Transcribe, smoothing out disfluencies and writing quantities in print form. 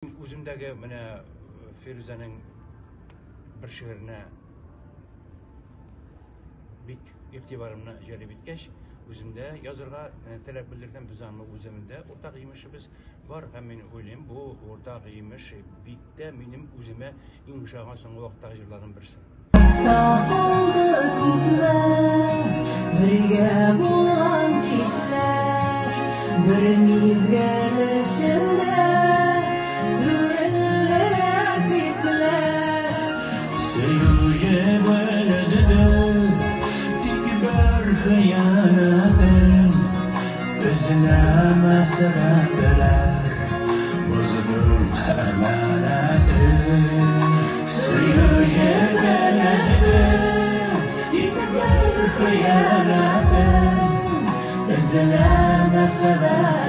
Үземдәге менә Фирүзәнең бер шигыренә бик игътибарымны җәлеп иткәч, үземдә язырга таләп белдердем. Без аны үземдә уртак имешебез бар һәм мин уйлыйм, бу уртак имеш бик тә минем үземә иң ошаган соңгы вакыттагы җырларның берсе. خيانة بزنام سبابلار وزدوم أمانات سيوجد نجد يكبر خيانة بزنام سبابلار